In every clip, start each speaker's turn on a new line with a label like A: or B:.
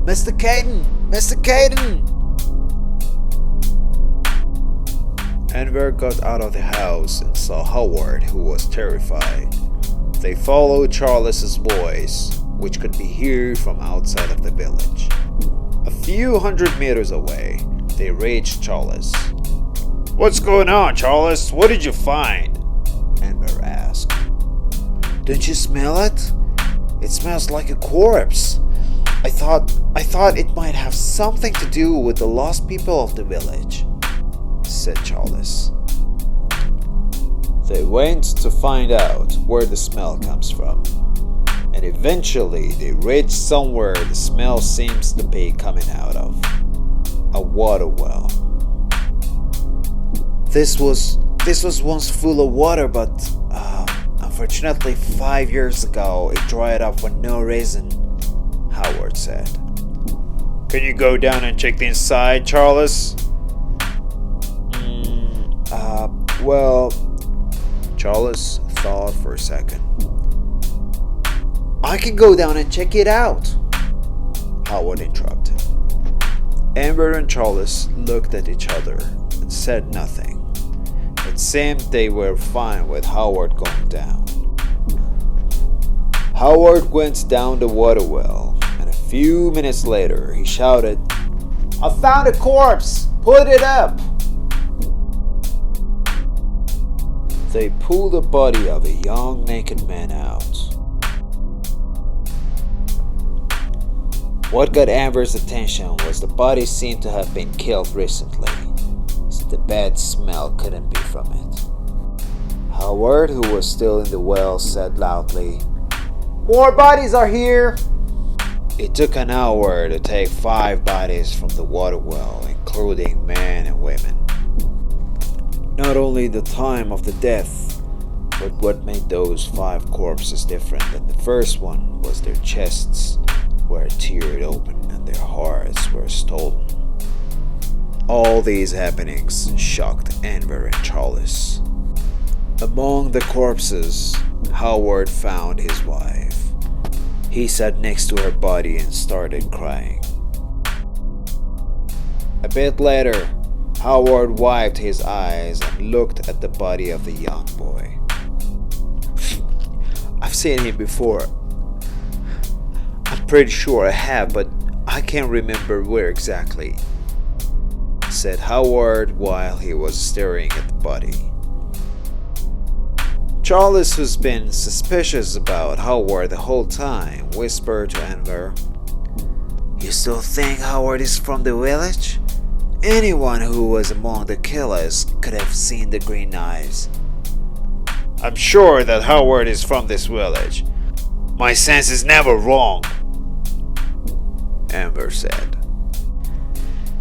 A: Mr. Keaton! Mr. Keaton! Anwar got out of the house and saw Howard, who was terrified. They followed Charles's voice, which could be heard from outside of the village. A few hundred meters away, they reached Charles.
B: What's going on, Charles? What did you find?
A: Anwar asked. Don't you smell it? It smells like a corpse. I thought it might have something to do with the lost people of the village, said Charles. They went to find out where the smell comes from, and eventually they reached somewhere the smell seems to be coming out of. A water well. This was once full of water, but unfortunately 5 years ago it dried up for no reason, Howard said.
B: Can you go down and check the inside, Charles?
A: Well, Charles thought for a second. I can go down and check it out, Howard interrupted. Anwar and Charles looked at each other and said nothing. It seemed they were fine with Howard going down. Howard went down the water well, and a few minutes later he shouted, I found a corpse! Put it up! They pulled the body of a young naked man out. What got Anwar's attention was the body seemed to have been killed recently, so the bad smell couldn't be from it. Howard, who was still in the well, said loudly, More bodies are here! It took an hour to take 5 bodies from the water well, including men and women. Not only the time of the death, but what made those 5 corpses different than the first one was their chests were teared open and their hearts were stolen. All these happenings shocked Anwar and Charles. Among the corpses, Howard found his wife. He sat next to her body and started crying. A bit later, Howard wiped his eyes and looked at the body of the young boy. I've seen him before. I'm pretty sure I have, but I can't remember where exactly, said Howard while he was staring at the body. Charles, who's been suspicious about Howard the whole time, whispered to Anwar, You still think Howard is from the village? Anyone who was among the killers could have seen the green knives.
B: I'm sure that Howard is from this village. My sense is never wrong,
A: Anwar said.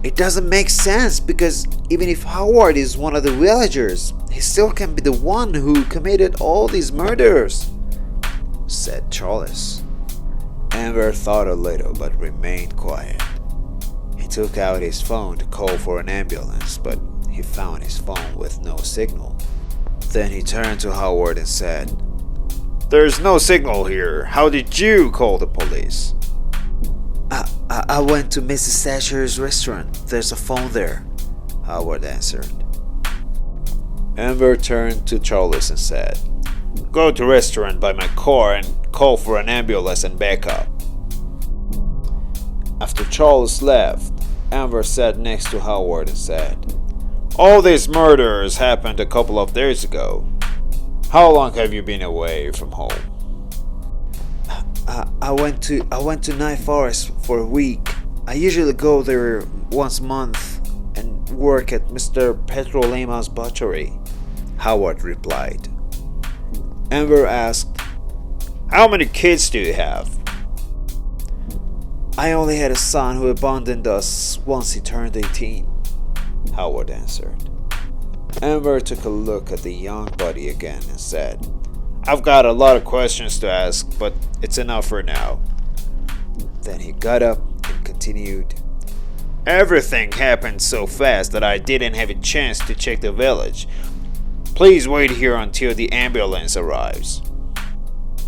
A: It doesn't make sense because even if Howard is one of the villagers, he still can be the one who committed all these murders, said Charles. Anwar thought a little but remained quiet. He took out his phone to call for an ambulance, but he found his phone with no signal. Then he turned to Howard and said,
B: There's no signal here. How did you call the police?
A: I went to Mrs. Thatcher's restaurant. There's a phone there, Howard answered. Anwar turned to Charles and said,
B: Go to restaurant by my car and call for an ambulance and backup.
A: After Charles left, Anwar sat next to Howard and said,
B: All these murders happened a couple of days ago. How long have you been away from home?
A: I went to Night Forest for a week. I usually go there once a month and work at Mr. Petro Lema's butchery, Howard replied. Anwar asked,
B: How many kids do you have?
A: I only had a son who abandoned us once he turned 18, Howard answered. Anwar took a look at the young body again and said,
B: I've got a lot of questions to ask, but it's enough for now.
A: Then he got up and continued,
B: Everything happened so fast that I didn't have a chance to check the village. Please wait here until the ambulance arrives.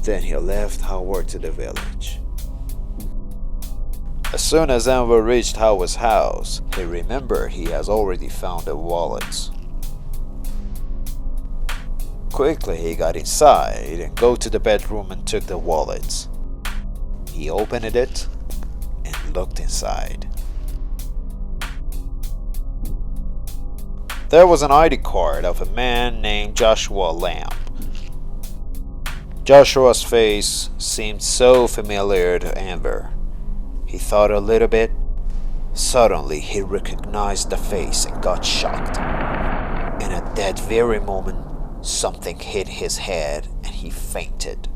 A: Then he left Howard to the village. As soon as Anwar reached Hawa's house, he remembered he has already found the wallets. Quickly he got inside and go to the bedroom and took the wallets. He opened it and looked inside. There was an ID card of a man named Joshua Lamb. Joshua's face seemed so familiar to Anwar. He thought a little bit. Suddenly he recognized the face and got shocked. And at that very moment, something hit his head and he fainted.